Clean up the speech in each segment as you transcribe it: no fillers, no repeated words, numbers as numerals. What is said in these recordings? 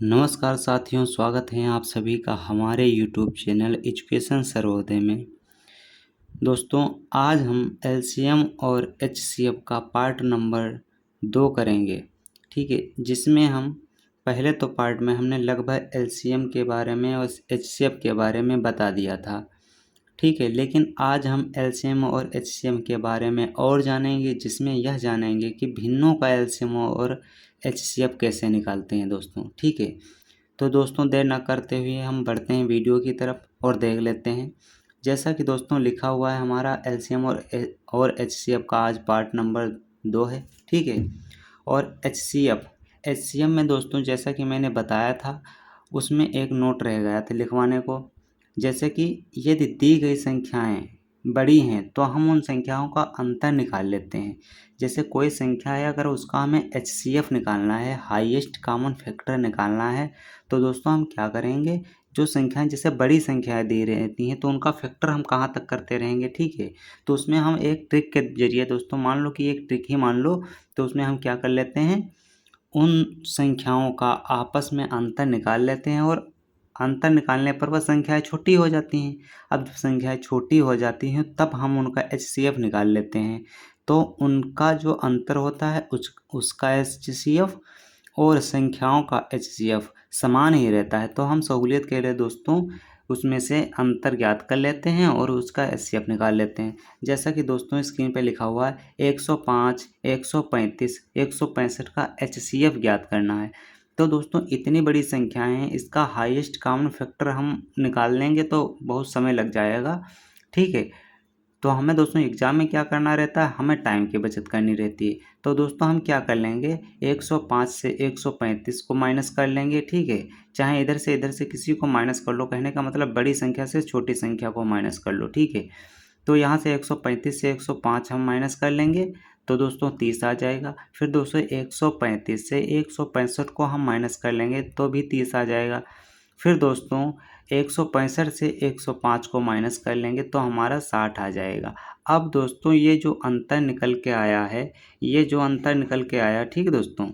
नमस्कार साथियों, स्वागत है आप सभी का हमारे यूट्यूब चैनल एजुकेशन सर्वोदय में। दोस्तों, आज हम एलसीएम और एचसीएफ का पार्ट नंबर 2 करेंगे। ठीक है, जिसमें हम पहले तो पार्ट में हमने लगभग एलसीएम के बारे में और एचसीएफ के बारे में बता दिया था। ठीक है, लेकिन आज हम एलसीएम और एचसीएम के बारे में और जानेंगे, जिसमें यह जानेंगे कि भिन्नों का एलसीएम और एचसीएफ कैसे निकालते हैं दोस्तों। ठीक है, तो दोस्तों देर ना करते हुए हम बढ़ते हैं वीडियो की तरफ और देख लेते हैं। जैसा कि दोस्तों लिखा हुआ है, हमारा एलसीएम और एचसीएफ का आज पार्ट नंबर 2 है। ठीक है, और एचसीएम में दोस्तों, जैसा कि मैंने बताया था, उसमें एक नोट रह गया था लिखवाने को। जैसे कि यदि दी गई संख्याएं बड़ी हैं तो हम उन संख्याओं का अंतर निकाल लेते हैं। जैसे कोई संख्या है, अगर उसका हमें एचसीएफ निकालना है, हाईएस्ट कॉमन फैक्टर निकालना है, तो दोस्तों हम क्या करेंगे, जो संख्याएं जैसे बड़ी संख्याएं दे रहती हैं तो उनका फैक्टर हम कहाँ तक करते रहेंगे। ठीक है, तो उसमें हम एक ट्रिक के जरिए दोस्तों, मान लो कि एक ट्रिक ही मान लो, तो उसमें हम क्या कर लेते हैं, उन संख्याओं का आपस में अंतर निकाल लेते हैं और अंतर निकालने पर वह संख्याएं छोटी हो जाती हैं। अब जब संख्याएं छोटी हो जाती हैं तब हम उनका एचसीएफ निकाल लेते हैं। तो उनका जो अंतर होता है उसका एचसीएफ और संख्याओं का एचसीएफ समान ही रहता है। तो हम सहूलियत के लिए दोस्तों उसमें से अंतर ज्ञात कर लेते हैं और उसका एचसीएफ निकाल लेते हैं। जैसा कि दोस्तों स्क्रीन पे लिखा हुआ है, 105, 135, 165 का एचसीएफ ज्ञात करना है। तो दोस्तों इतनी बड़ी संख्याएं हैं, इसका हाईएस्ट कॉमन फैक्टर हम निकाल लेंगे तो बहुत समय लग जाएगा। ठीक है, तो हमें दोस्तों एग्ज़ाम में क्या करना रहता है, हमें टाइम की बचत करनी रहती है। तो दोस्तों हम क्या कर लेंगे, 105 से 135 को माइनस कर लेंगे। ठीक है, चाहे इधर से किसी को माइनस कर लो, कहने का मतलब बड़ी संख्या से छोटी संख्या को माइनस कर लो। ठीक है, तो यहाँ से 135 से 105 हम माइनस कर लेंगे तो दोस्तों 30 आ जाएगा। फिर दोस्तों 135 से 165 को हम माइनस कर लेंगे तो भी 30 आ जाएगा। फिर दोस्तों 165 से 105 को माइनस कर लेंगे तो हमारा 60 आ जाएगा। अब दोस्तों ये जो अंतर निकल के आया है, ये जो अंतर निकल के आया, ठीक है दोस्तों,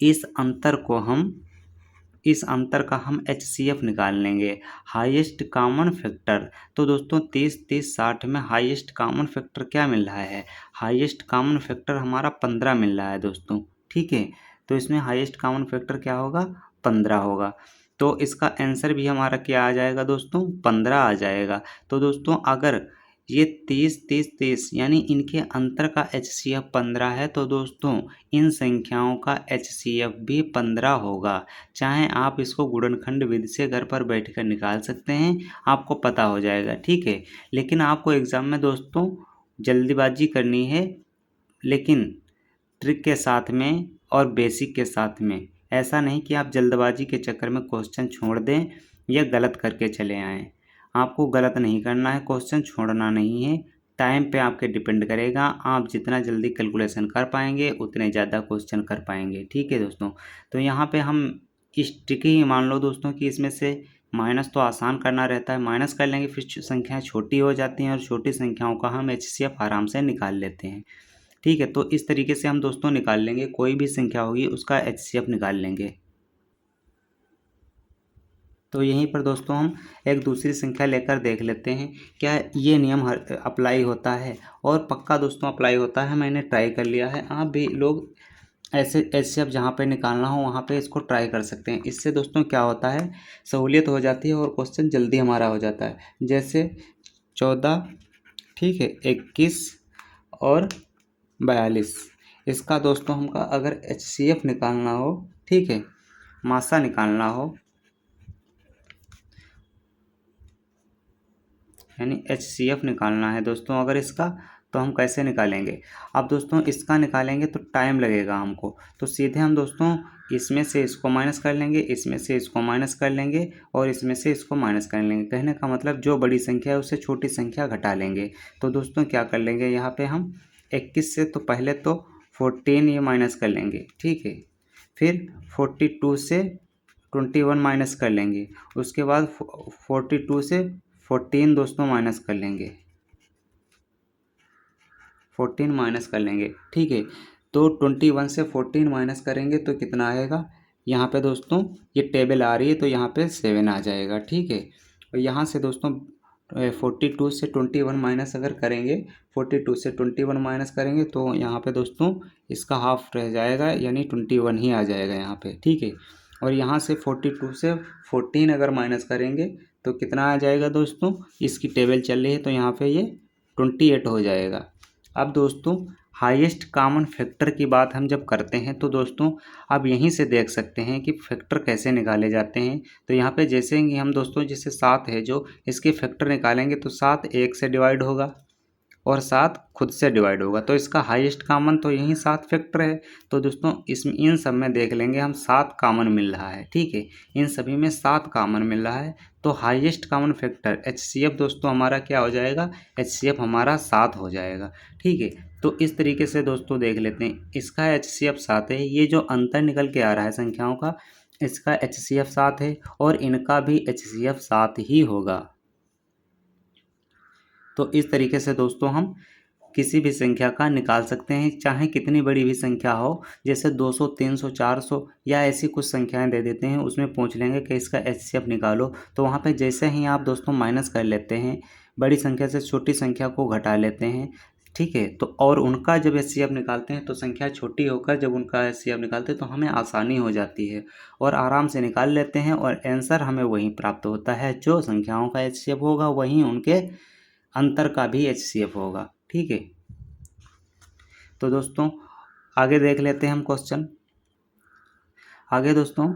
इस अंतर को हम इस अंतर का हम एचसीएफ निकाल लेंगे, हाईएस्ट कॉमन फैक्टर। तो दोस्तों 30 30 60 में हाईएस्ट कॉमन फैक्टर क्या मिल रहा है, हाईएस्ट कॉमन फैक्टर हमारा 15 मिल रहा है दोस्तों। ठीक है, तो इसमें हाईएस्ट कॉमन फैक्टर क्या होगा, 15 होगा। तो इसका आंसर भी हमारा क्या आ जाएगा दोस्तों, 15 आ जाएगा। तो दोस्तों अगर ये 30 30 30 यानी इनके अंतर का एचसीएफ 15 है तो दोस्तों इन संख्याओं का एचसीएफ भी 15 होगा। चाहे आप इसको गुणनखंड विधि से घर पर बैठकर निकाल सकते हैं, आपको पता हो जाएगा। ठीक है, लेकिन आपको एग्ज़ाम में दोस्तों जल्दीबाजी करनी है, लेकिन ट्रिक के साथ में और बेसिक के साथ में। ऐसा नहीं कि आप जल्दबाजी के चक्कर में क्वेश्चन छोड़ दें या गलत करके चले आएँ। आपको गलत नहीं करना है, क्वेश्चन छोड़ना नहीं है। टाइम पे आपके डिपेंड करेगा, आप जितना जल्दी कैलकुलेशन कर पाएंगे उतने ज़्यादा क्वेश्चन कर पाएंगे। ठीक है दोस्तों, तो यहाँ पे हम इस ट्रिक ही मान लो दोस्तों कि इसमें से माइनस तो आसान करना रहता है, माइनस कर लेंगे, फिर संख्याएं छोटी हो जाती हैं और छोटी संख्याओं का हम एचसीएफ आराम से निकाल लेते हैं। ठीक है, तो इस तरीके से हम दोस्तों निकाल लेंगे, कोई भी संख्या होगी उसका एचसीएफ निकाल लेंगे। तो यहीं पर दोस्तों हम एक दूसरी संख्या लेकर देख लेते हैं क्या ये नियम हर अप्लाई होता है, और पक्का दोस्तों अप्लाई होता है। मैंने ट्राई कर लिया है, आप भी लोग ऐसे एचसीएफ जहाँ पे निकालना हो वहाँ पे इसको ट्राई कर सकते हैं। इससे दोस्तों क्या होता है, सहूलियत हो जाती है और क्वेश्चन जल्दी हमारा हो जाता है। जैसे 14, ठीक है, 21 और 42, इसका दोस्तों हमका अगर एचसीएफ निकालना हो, ठीक है, मासा निकालना हो, यानी एचसीएफ निकालना है दोस्तों अगर इसका, तो हम कैसे निकालेंगे। अब दोस्तों इसका निकालेंगे तो टाइम लगेगा हमको, तो सीधे हम दोस्तों इसमें से इसको माइनस कर लेंगे, इसमें से इसको माइनस कर लेंगे और इसमें से इसको माइनस कर लेंगे। कहने का मतलब जो बड़ी संख्या है उससे छोटी संख्या घटा लेंगे। तो दोस्तों क्या कर लेंगे, यहाँ पे हम 21 से तो पहले तो 14 ये माइनस कर लेंगे। ठीक है, फिर 42 से 21 माइनस कर लेंगे, उसके बाद 42 से 14 दोस्तों माइनस कर लेंगे, 14 माइनस कर लेंगे। ठीक है, तो 21 से 14 माइनस करेंगे तो कितना आएगा, यहाँ पे दोस्तों ये टेबल आ रही है तो यहाँ पे 7 आ जाएगा, ठीक है। और यहाँ से दोस्तों 42 से 21 माइनस अगर करेंगे, 42 से 21 माइनस करेंगे तो यहाँ पे दोस्तों इसका हाफ रह जाएगा, यानी 21 ही आ जाएगा यहाँ पे, ठीक है। और यहाँ से 42 से 14 अगर माइनस करेंगे तो कितना आ जाएगा दोस्तों, इसकी टेबल चल रही है तो यहाँ पे ये 28 हो जाएगा। अब दोस्तों हाईएस्ट कॉमन फैक्टर की बात हम जब करते हैं तो दोस्तों आप यहीं से देख सकते हैं कि फैक्टर कैसे निकाले जाते हैं। तो यहाँ पे जैसे ही हम दोस्तों जैसे 7 है जो इसके फैक्टर निकालेंगे तो 7 1 से डिवाइड होगा और 7 खुद से डिवाइड होगा, तो इसका हाईएस्ट कॉमन तो यही 7 फैक्टर है। तो दोस्तों इसमें इन सब में देख लेंगे हम 7 कॉमन मिल रहा है, ठीक है। इन सभी में 7 कॉमन मिल रहा है तो हाईएस्ट कॉमन फैक्टर HCF दोस्तों हमारा क्या हो जाएगा, HCF हमारा 7 हो जाएगा, ठीक है। तो इस तरीके से दोस्तों देख लेते हैं, इसका HCF 7 है, ये जो अंतर निकल के आ रहा है संख्याओं का, इसका HCF 7 है और इनका भी HCF 7 ही होगा। तो इस तरीके से दोस्तों हम किसी भी संख्या का निकाल सकते हैं, चाहे कितनी बड़ी भी संख्या हो, जैसे 200 300 400 या ऐसी कुछ संख्याएं दे देते हैं, उसमें पूछ लेंगे कि इसका HCF निकालो, तो वहाँ पे जैसे ही आप दोस्तों माइनस कर लेते हैं, बड़ी संख्या से छोटी संख्या को घटा लेते हैं, ठीक है। तो और उनका जब HCF निकालते हैं तो संख्या छोटी होकर जब उनका HCF निकालते हैं तो हमें आसानी हो जाती है और आराम से निकाल लेते हैं और आंसर हमें वही प्राप्त होता है, जो संख्याओं का HCF होगा वहीं उनके अंतर का भी HCF होगा, ठीक है। तो दोस्तों आगे देख लेते हैं हम क्वेश्चन। आगे दोस्तों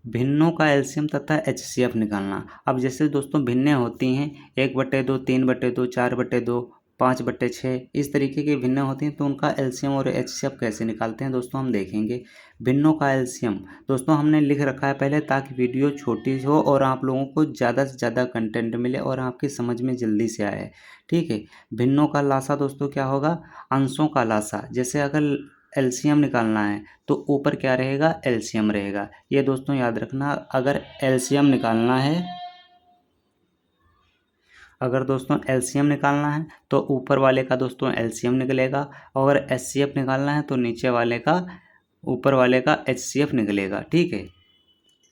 भिन्नों का एलसीएम तथा HCF निकालना। अब जैसे दोस्तों भिन्नें होती हैं 1/2, 3/2, 4/2, 5/6, इस तरीके की भिन्नें होती हैं, तो उनका एलसीएम और HCF कैसे निकालते हैं दोस्तों हम देखेंगे। भिन्नों का एलसीएम दोस्तों हमने लिख रखा है पहले, ताकि वीडियो छोटी हो और आप लोगों को ज़्यादा से ज़्यादा कंटेंट मिले और आपकी समझ में जल्दी से आए, ठीक है। भिन्नों का लासा दोस्तों क्या होगा, अंशों का लासा। जैसे अगर एलसीएम निकालना है तो ऊपर क्या रहेगा, एलसीएम रहेगा, ये दोस्तों याद रखना। अगर एलसीएम निकालना है, अगर दोस्तों एलसीएम निकालना है तो ऊपर वाले का दोस्तों एलसीएम निकलेगा, और एचसीएफ निकालना है तो नीचे वाले का, ऊपर वाले का एचसीएफ निकलेगा, ठीक है।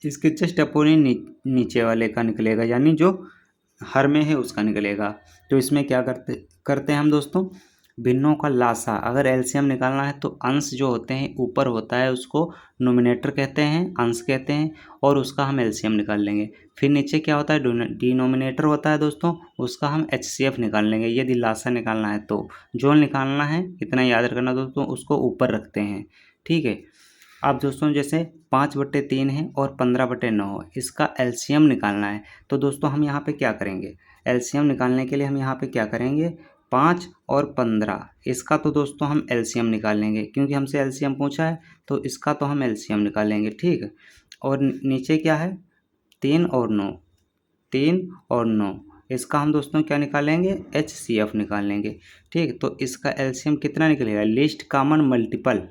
इसके जस्ट अपोजिट नीचे वाले का निकलेगा, यानी जो हर में है उसका निकलेगा। तो इसमें क्या करते हैं हम दोस्तों, भिन्नों का लासा। अगर एलसीएम निकालना है तो अंश जो होते हैं ऊपर होता है उसको नोमिनेटर कहते हैं, अंश कहते हैं, और उसका हम एलसीएम निकाल लेंगे। फिर नीचे क्या होता है, डिनोमिनेटर होता है दोस्तों, उसका हम HCF निकाल लेंगे यदि लासा निकालना है तो। जो निकालना है इतना याद रखना दोस्तों, उसको ऊपर रखते हैं, ठीक है। अब दोस्तों जैसे 5/3 है और 15/9 है, इसका एलसीएम निकालना है तो दोस्तों हम यहाँ पे क्या करेंगे, एलसीएम निकालने के लिए हम यहाँ पे क्या करेंगे, 5 और 15, इसका तो दोस्तों हम एलसीएम निकाल लेंगे, क्योंकि हमसे एलसीएम पूछा है तो इसका तो हम एलसीएम निकाल लेंगे, ठीक है। और नीचे क्या है, 3 और 9, 3 और 9, इसका हम दोस्तों क्या निकालेंगे, HCF निकाल लेंगे, ठीक। तो इसका एलसीएम कितना निकलेगा, least common multiple.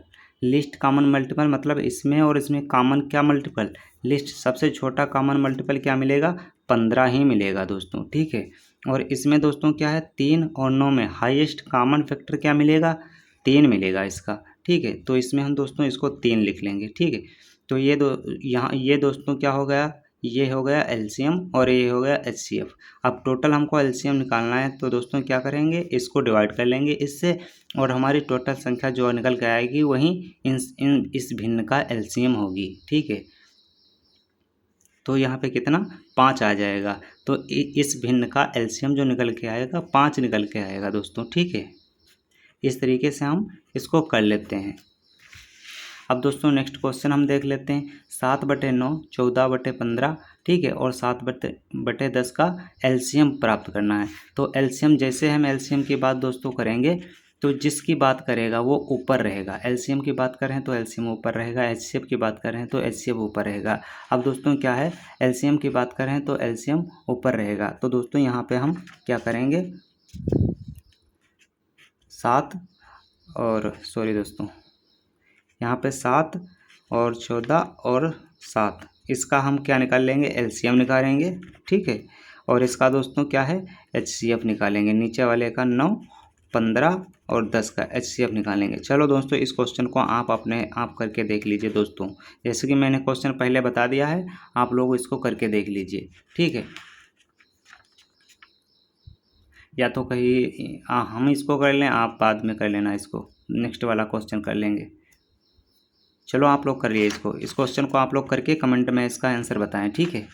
Least common multiple मतलब इसमें और इसमें कॉमन क्या मल्टीपल, लिस्ट सबसे छोटा कॉमन मल्टीपल क्या मिलेगा, 15 ही मिलेगा दोस्तों, ठीक है। और इसमें दोस्तों क्या है, 3 और 9 में हाईएस्ट कॉमन फैक्टर क्या मिलेगा, 3 मिलेगा इसका, ठीक है। तो इसमें हम दोस्तों इसको 3 लिख लेंगे, ठीक है। तो यहाँ ये दोस्तों क्या हो गया, ये हो गया एलसीएम और ये हो गया HCF। अब टोटल हमको एलसीएम निकालना है तो दोस्तों क्या करेंगे, इसको डिवाइड कर लेंगे इससे, और हमारी टोटल संख्या जो निकल के आएगी वही इस भिन्न का एलसीएम होगी, ठीक है। तो यहाँ पे कितना, 5 आ जाएगा। तो इस भिन्न का एलसीएम जो निकल के आएगा 5 निकल के आएगा दोस्तों, ठीक है। इस तरीके से हम इसको कर लेते हैं। अब दोस्तों नेक्स्ट क्वेश्चन हम देख लेते हैं, 7/9, 14/15, ठीक है, और 7/10 का एलसीएम प्राप्त करना है। तो एलसीएम जैसे हम एलसीएम की बात दोस्तों करेंगे तो जिसकी बात करेगा वो ऊपर रहेगा, एलसीएम की बात करें तो एलसीएम ऊपर रहेगा, HCF की बात करें तो HCF ऊपर रहेगा। अब दोस्तों क्या है, एलसीएम की बात करें तो एलसीएम ऊपर रहेगा। तो दोस्तों यहाँ पे हम क्या करेंगे, 7 और सॉरी दोस्तों, यहाँ पे 7 और 14 और 7, इसका हम क्या निकाल लेंगे, एलसीएम निकालेंगे, ठीक है। और इसका दोस्तों क्या है, HCF निकालेंगे। नीचे वाले का 9 15 और 10 का HCF निकालेंगे। चलो दोस्तों, इस क्वेश्चन को आप अपने आप करके देख लीजिए दोस्तों। जैसे कि मैंने क्वेश्चन पहले बता दिया है, आप लोग इसको करके देख लीजिए, ठीक है। या तो कहीं हम इसको कर लें, आप बाद में कर लेना, इसको नेक्स्ट वाला क्वेश्चन कर लेंगे। चलो आप लोग करिए इसको, इस क्वेश्चन को आप लोग करके कमेंट में इसका आंसर बताएं, ठीक है।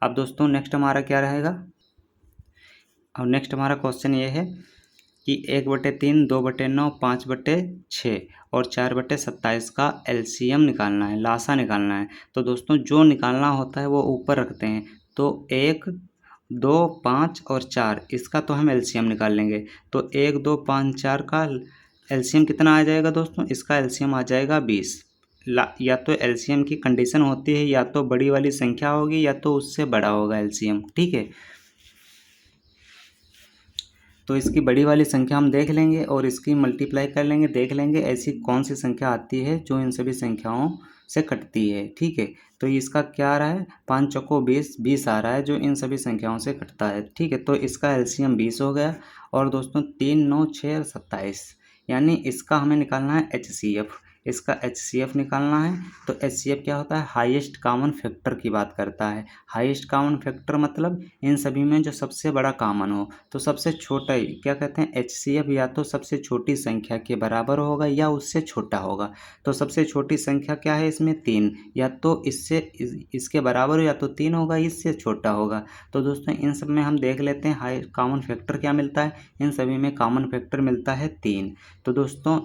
अब दोस्तों नेक्स्ट हमारा क्या रहेगा, और नेक्स्ट हमारा क्वेश्चन ये है कि 1/3, 2/9, 5/6 और 4/27 का LCM निकालना है, लासा निकालना है। तो दोस्तों जो निकालना होता है वो ऊपर रखते हैं। तो 1, 2, 5 और 4 इसका तो हम LCM निकाल लेंगे। तो 1, 2, 5, 4 का LCM कितना आ जाएगा दोस्तों, इसका LCM आ जाएगा 20। या तो LCM की कंडीशन होती है या तो बड़ी वाली संख्या होगी या तो उससे बड़ा होगा LCM, ठीक है। तो इसकी बड़ी वाली संख्या हम देख लेंगे और इसकी मल्टीप्लाई कर लेंगे, देख लेंगे ऐसी कौन सी संख्या आती है जो इन सभी संख्याओं से कटती है, ठीक है। तो इसका क्या आ रहा है, 5 चौको 20, 20 आ रहा है जो इन सभी संख्याओं से कटता है, ठीक है। तो इसका LCM 20 हो गया। और दोस्तों 3, 9, 6 और 27, यानी इसका हमें निकालना है HCF। इसका HCF निकालना है। तो HCF क्या होता है, हाईएस्ट कॉमन फैक्टर की बात करता है। हाईएस्ट कॉमन फैक्टर मतलब इन सभी में जो सबसे बड़ा कॉमन हो। तो सबसे छोटा ही क्या कहते हैं, HCF या तो सबसे छोटी संख्या के बराबर होगा या उससे छोटा होगा। तो सबसे छोटी संख्या क्या है इसमें, 3, या तो इसके बराबर हो या तो 3 होगा, इससे छोटा होगा। तो दोस्तों इन सब में हम देख लेते हैं हाई कॉमन फैक्टर क्या मिलता है। इन सभी में कॉमन फैक्टर मिलता है 3। तो दोस्तों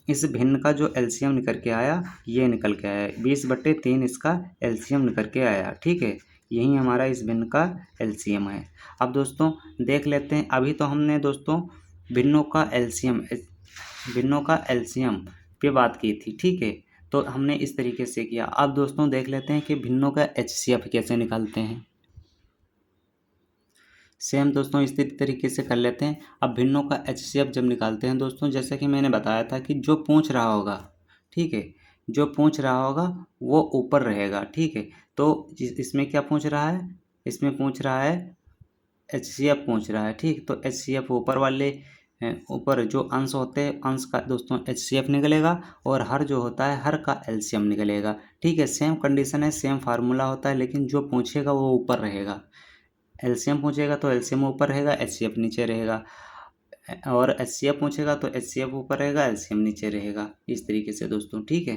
इस भिन्न का जो LCM निकल के आया, ये निकल के आया 20/3 इसका LCM निकल के आया, ठीक है। यही हमारा इस भिन्न का LCM है। अब दोस्तों देख लेते हैं, अभी तो हमने दोस्तों भिन्नों का LCM पे बात की थी, ठीक है। तो हमने इस तरीके से किया। अब दोस्तों देख लेते हैं कि भिन्नों का HCF कैसे निकालते हैं। सेम दोस्तों इसी तरीके से कर लेते हैं। अब भिन्नों का HCF जब निकालते हैं दोस्तों, जैसा कि मैंने बताया था कि जो पूछ रहा होगा, ठीक है, जो पूछ रहा होगा वो ऊपर रहेगा, ठीक है। तो इसमें क्या पूछ रहा है, इसमें पूछ रहा है HCF पूछ रहा है, ठीक। तो HCF ऊपर वाले ऊपर जो अंश होते हैं, अंश का दोस्तों HCF निकलेगा और हर जो होता है हर का LCM निकलेगा, ठीक है। सेम कंडीशन है, सेम फार्मूला होता है, लेकिन जो पूछेगा वो ऊपर रहेगा। LCM पूछेगा तो LCM ऊपर रहेगा, HCF नीचे रहेगा। और HCF पूछेगा तो HCF ऊपर रहेगा, LCM नीचे रहेगा, इस तरीके से दोस्तों, ठीक है।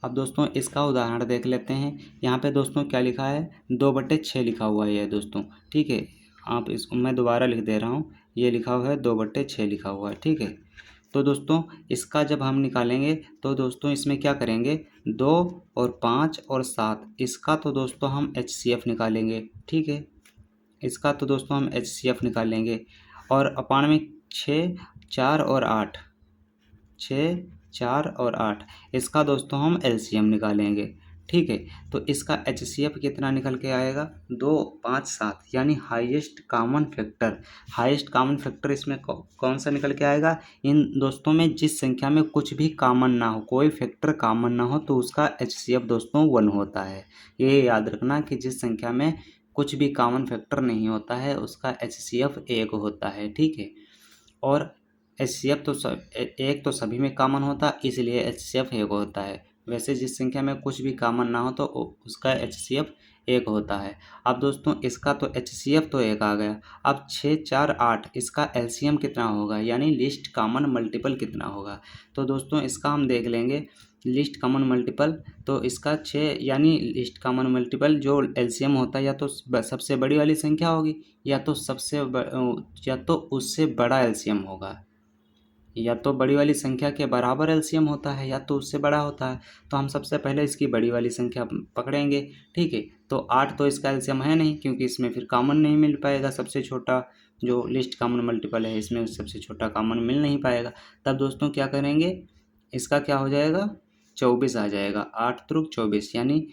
अब दोस्तों इसका उदाहरण देख लेते हैं। यहाँ पे दोस्तों क्या लिखा है, 2/6 लिखा हुआ है दोस्तों, ठीक है। आप इसको मैं दोबारा लिख दे रहा हूँ, ये लिखा हुआ है 2/6 लिखा हुआ है, ठीक है। तो दोस्तों इसका जब हम निकालेंगे तो दोस्तों इसमें क्या करेंगे, 2 और 5 और 7 इसका तो दोस्तों हम HCF निकालेंगे, ठीक है। इसका तो दोस्तों हम HCF निकालेंगे। और अपान में 6, 4 और 8, 6, 4 और 8 इसका दोस्तों हम LCM निकालेंगे, ठीक है। तो इसका HCF कितना निकल के आएगा, 2, 5, 7, यानी highest common factor. Highest common factor इसमें कौन सा निकल के आएगा, इन दोस्तों में जिस संख्या में कुछ भी कॉमन ना हो, कोई फैक्टर कॉमन ना हो, तो उसका HCF दोस्तों 1 होता है। ये याद रखना कि जिस संख्या में कुछ भी कॉमन फैक्टर नहीं होता है उसका HCF 1 होता है, ठीक है। और HCF तो एक तो सभी में कॉमन होता है, इसलिए HCF 1 होता है। वैसे जिस संख्या में कुछ भी कॉमन ना हो तो उसका HCF 1 होता है। अब दोस्तों इसका तो HCF तो 1 आ गया। अब 6, 4, 8 इसका LCM कितना होगा, यानी लिस्ट कॉमन मल्टीपल कितना होगा। तो दोस्तों इसका हम देख लेंगे लिस्ट कॉमन मल्टीपल। तो इसका 6, यानी लिस्ट कॉमन मल्टीपल जो LCM होता है या तो सबसे बड़ी वाली संख्या होगी या तो या तो उससे बड़ा LCM होगा, या तो बड़ी वाली संख्या के बराबर LCM होता है या तो उससे बड़ा होता है। तो हम सबसे पहले इसकी बड़ी वाली संख्या पकड़ेंगे, ठीक है। तो 8 तो इसका LCM है नहीं, क्योंकि इसमें फिर कॉमन नहीं मिल पाएगा। सबसे छोटा जो लिस्ट कॉमन मल्टीपल है इसमें सबसे छोटा कॉमन मिल नहीं पाएगा। तब दोस्तों क्या करेंगे, इसका क्या हो जाएगा, 24 आ जाएगा। 8 त्रुक 24, यानी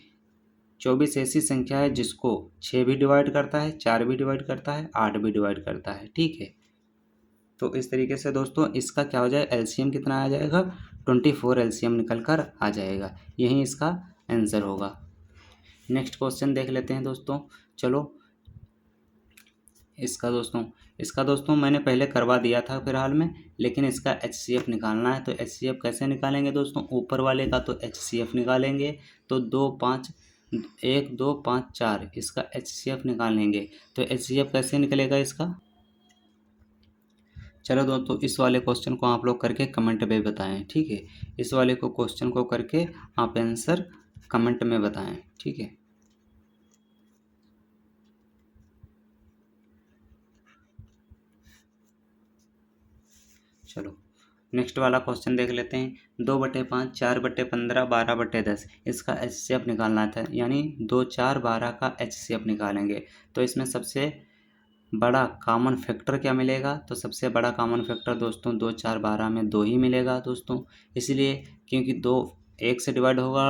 24 ऐसी संख्या है जिसको 6 भी डिवाइड करता है, 4 भी डिवाइड करता है, 8 भी डिवाइड करता है, ठीक है। तो इस तरीके से दोस्तों इसका क्या हो जाए, LCM कितना आ जाएगा, 24 LCM निकल कर आ जाएगा। यही इसका आंसर होगा। नेक्स्ट क्वेश्चन देख लेते हैं दोस्तों। चलो इसका दोस्तों मैंने पहले करवा दिया था फिलहाल में, लेकिन इसका HCF निकालना है। तो HCF कैसे निकालेंगे दोस्तों, ऊपर वाले का तो HCF निकालेंगे, तो 2 5 1 2 5 4 इसका HCF निकालेंगे। तो HCF कैसे निकलेगा इसका, चलो दोस्तों इस वाले क्वेश्चन को आप लोग करके कमेंट में बताएं, ठीक है। इस वाले को क्वेश्चन को करके आप आंसर कमेंट में बताएं, ठीक है। चलो नेक्स्ट वाला क्वेश्चन देख लेते हैं। 2/5 4/15 12/10 इसका HCF निकालना था, यानी 2 4 12 का HCF निकालेंगे। तो इसमें सबसे बड़ा कॉमन फैक्टर क्या मिलेगा, तो सबसे बड़ा कॉमन फैक्टर दोस्तों 2 4 12 में 2 ही मिलेगा दोस्तों, इसलिए क्योंकि 2 1 से डिवाइड होगा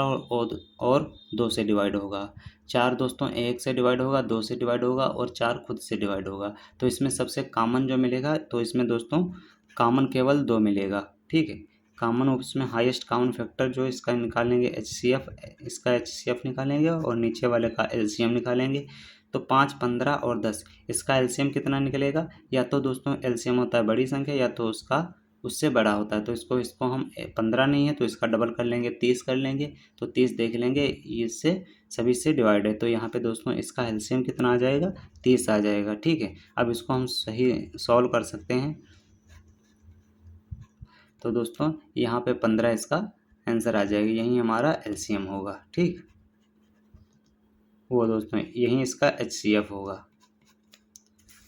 और 2 से डिवाइड होगा। 4 दोस्तों 1 से डिवाइड होगा, 2 से डिवाइड होगा और 4 खुद से डिवाइड होगा। तो इसमें सबसे कॉमन जो मिलेगा, तो इसमें दोस्तों कॉमन केवल 2 मिलेगा, ठीक है। कॉमन उसमें हाईएस्ट कॉमन फैक्टर जो इसका निकालेंगे HCF, इसका HCF निकालेंगे और नीचे वाले का LCM निकालेंगे। तो 5 15 और 10 इसका LCM कितना निकलेगा, या तो दोस्तों LCM होता है बड़ी संख्या या तो उसका उससे बड़ा होता है। तो इसको हम 15 नहीं है तो इसका डबल कर लेंगे, 30 कर लेंगे। तो 30 देख लेंगे, इससे सभी से डिवाइड है, तो यहाँ पे दोस्तों इसका LCM कितना आ जाएगा, 30 आ जाएगा, ठीक है। अब इसको हम सही सॉल्व कर सकते हैं। तो दोस्तों यहाँ पे 15 इसका आंसर आ जाएगा, यही हमारा LCM होगा, ठीक। वो दोस्तों यही इसका HCF होगा।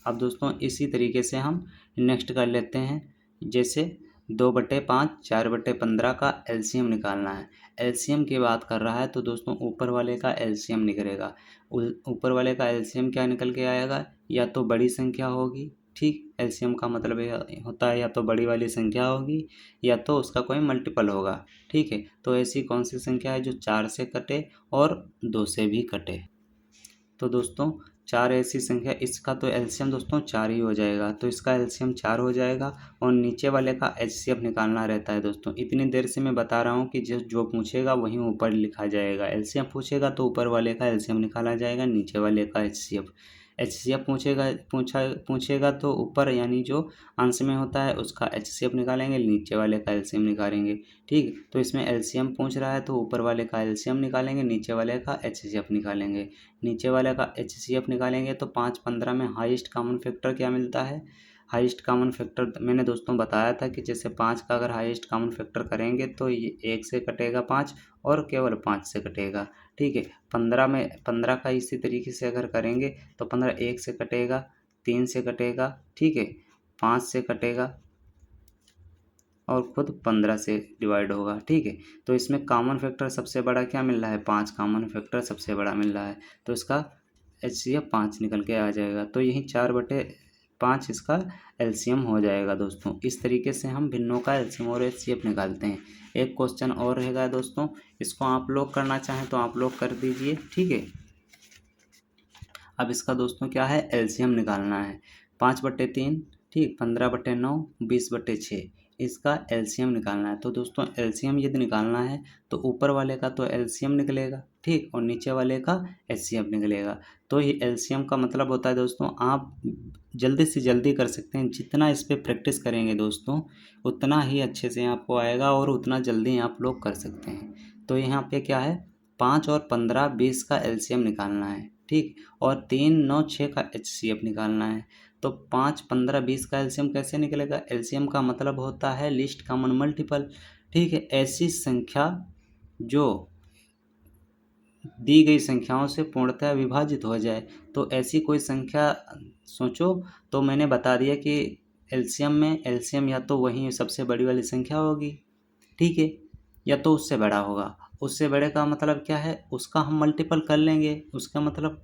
अब दोस्तों इसी तरीके से हम नेक्स्ट कर लेते हैं। जैसे 2/5 4/15 का LCM निकालना है। LCM की बात कर रहा है तो दोस्तों ऊपर वाले का LCM निकलेगा। ऊपर वाले का LCM क्या निकल के आएगा, या तो बड़ी संख्या होगी, ठीक। LCM का मतलब ये होता है या तो बड़ी वाली संख्या होगी या तो उसका कोई मल्टीपल होगा, ठीक है। तो ऐसी कौन सी संख्या है जो 4 से कटे और 2 से भी कटे, तो दोस्तों 4 ऐसी संख्या, इसका तो LCM दोस्तों 4 ही हो जाएगा, तो इसका LCM 4 हो जाएगा। और नीचे वाले का HCF निकालना रहता है दोस्तों। इतनी देर से मैं बता रहा हूँ कि जो पूछेगा वहीं ऊपर लिखा जाएगा। LCM पूछेगा तो ऊपर वाले का LCM निकाला जाएगा, नीचे वाले का HCF पूछेगा तो ऊपर यानी जो अंश में होता है उसका HCF निकालेंगे, नीचे वाले का LCM निकालेंगे, ठीक। तो इसमें LCM पूछ रहा है तो ऊपर वाले का LCM निकालेंगे, नीचे वाले का HCF निकालेंगे। नीचे वाले का HCF निकालेंगे तो 5 15 में हाईएस्ट कॉमन फैक्टर क्या मिलता है, हाईएस्ट कॉमन फैक्टर मैंने दोस्तों बताया था कि जैसे 5 का अगर हाईएस्ट कॉमन फैक्टर करेंगे तो ये 1 से कटेगा 5 और केवल 5 से कटेगा, ठीक है। 15 में 15 का इसी तरीके से अगर करेंगे तो 15 1 से कटेगा, 3 से कटेगा, ठीक है, 5 से कटेगा और खुद 15 से डिवाइड होगा, ठीक है। तो इसमें कॉमन फैक्टर सबसे बड़ा क्या मिल रहा है, 5 कॉमन फैक्टर सबसे बड़ा मिल रहा है, तो इसका HCF 5 निकल के आ जाएगा। तो यही 4/5 इसका LCM हो जाएगा दोस्तों। इस तरीके से हम भिन्नों का LCM और HCF निकालते हैं। एक क्वेश्चन और रहेगा दोस्तों, इसको आप लोग करना चाहें तो आप लोग कर दीजिए, ठीक है। अब इसका दोस्तों क्या है, LCM निकालना है। 5/3, ठीक, 15/9 20/6 इसका LCM निकालना है। तो दोस्तों LCM यदि निकालना है तो ऊपर वाले का तो LCM निकलेगा, ठीक, और नीचे वाले का HCF निकलेगा। तो ये LCM का मतलब होता है दोस्तों, आप जल्दी से जल्दी कर सकते हैं। जितना इस पर प्रैक्टिस करेंगे दोस्तों उतना ही अच्छे से आपको आएगा और उतना जल्दी आप लोग कर सकते हैं। तो यहाँ पे क्या है, 5 और 15 20 का LCM निकालना है, ठीक, और 3 9 6 का HCF निकालना है। तो 5 15 20 का LCM कैसे निकलेगा, LCM का मतलब होता है लिस्ट कॉमन मल्टीपल, ठीक है। ऐसी संख्या जो दी गई संख्याओं से पूर्णतः विभाजित हो जाए। तो ऐसी कोई संख्या सोचो, तो मैंने बता दिया कि LCM या तो वही सबसे बड़ी वाली संख्या होगी, ठीक है, या तो उससे बड़ा होगा। उससे बड़े का मतलब क्या है, उसका हम मल्टीपल कर लेंगे, उसका मतलब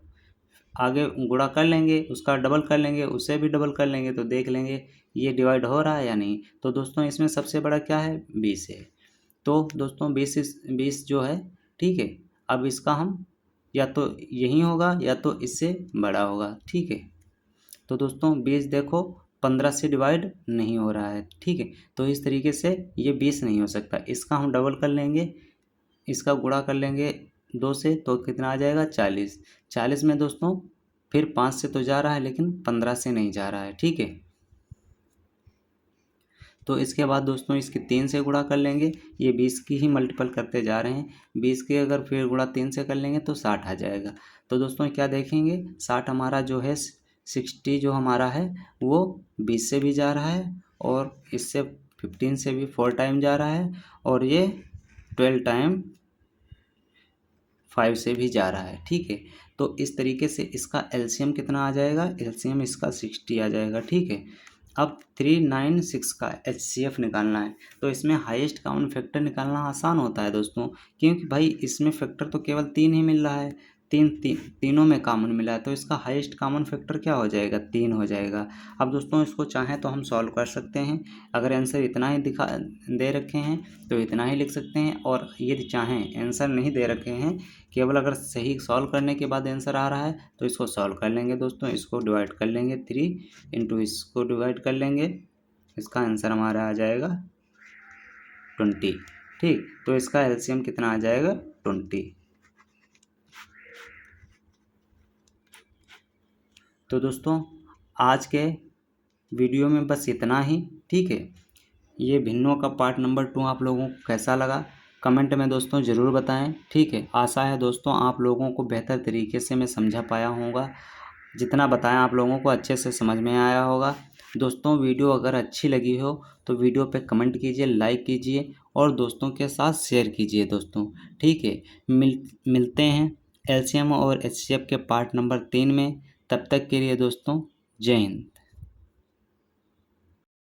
आगे गुणा कर लेंगे, उसका डबल कर लेंगे, उसे भी डबल कर लेंगे, तो देख लेंगे ये डिवाइड हो रहा है या नहीं। तो दोस्तों इसमें सबसे बड़ा क्या है, 20 है। तो दोस्तों 20 जो है, ठीक है। अब इसका हम या तो यही होगा या तो इससे बड़ा होगा, ठीक है। तो दोस्तों 20 देखो 15 से डिवाइड नहीं हो रहा है, ठीक है। तो इस तरीके से ये 20 नहीं हो सकता, इसका हम डबल कर लेंगे, इसका गुणा कर लेंगे 2 से, तो कितना आ जाएगा 40। 40 में दोस्तों फिर 5 से तो जा रहा है लेकिन 15 से नहीं जा रहा है, ठीक है। तो इसके बाद दोस्तों इसके 3 से गुणा कर लेंगे, ये 20 की ही मल्टीपल करते जा रहे हैं, 20 के अगर फिर गुणा 3 से कर लेंगे तो 60 आ जाएगा। तो दोस्तों क्या देखेंगे, 60 हमारा जो है 60 जो हमारा है वो 20 से भी जा रहा है और इससे 15 से भी 4 टाइम जा रहा है और ये 12 टाइम 5 से भी जा रहा है, ठीक है। तो इस तरीके से इसका एलसीएम कितना आ जाएगा, एलसीएम इसका 60 आ जाएगा, ठीक है। अब 396 का एचसीएफ निकालना है, तो इसमें हाईएस्ट कॉमन फैक्टर निकालना आसान होता है दोस्तों, क्योंकि भाई इसमें फैक्टर तो केवल 3 ही मिल रहा है, तीनों में कॉमन मिला है, तो इसका हाईएस्ट कॉमन फैक्टर क्या हो जाएगा, 3 हो जाएगा। अब दोस्तों इसको चाहें तो हम सॉल्व कर सकते हैं, अगर आंसर इतना ही दे रखे हैं तो इतना ही लिख सकते हैं, और यदि चाहें आंसर नहीं दे रखे हैं, केवल अगर सही सॉल्व करने के बाद आंसर आ रहा है तो इसको सॉल्व कर लेंगे दोस्तों, इसको डिवाइड कर लेंगे 3 इंटू इसको डिवाइड कर लेंगे, इसका आंसर हमारा आ जाएगा 20, ठीक। तो इसका एलसीएम कितना आ जाएगा, 20। तो दोस्तों आज के वीडियो में बस इतना ही, ठीक है। ये भिन्नों का पार्ट नंबर 2 आप लोगों को कैसा लगा कमेंट में दोस्तों ज़रूर बताएं, ठीक है। आशा है दोस्तों आप लोगों को बेहतर तरीके से मैं समझा पाया होगा, जितना बताया आप लोगों को अच्छे से समझ में आया होगा। दोस्तों वीडियो अगर अच्छी लगी हो तो वीडियो पे कमेंट कीजिए, लाइक कीजिए और दोस्तों के साथ शेयर कीजिए दोस्तों, ठीक है। मिलते हैं एलसीएम और एचसीएफ के पार्ट नंबर 3 में, तब तक के लिए दोस्तों जय हिंद।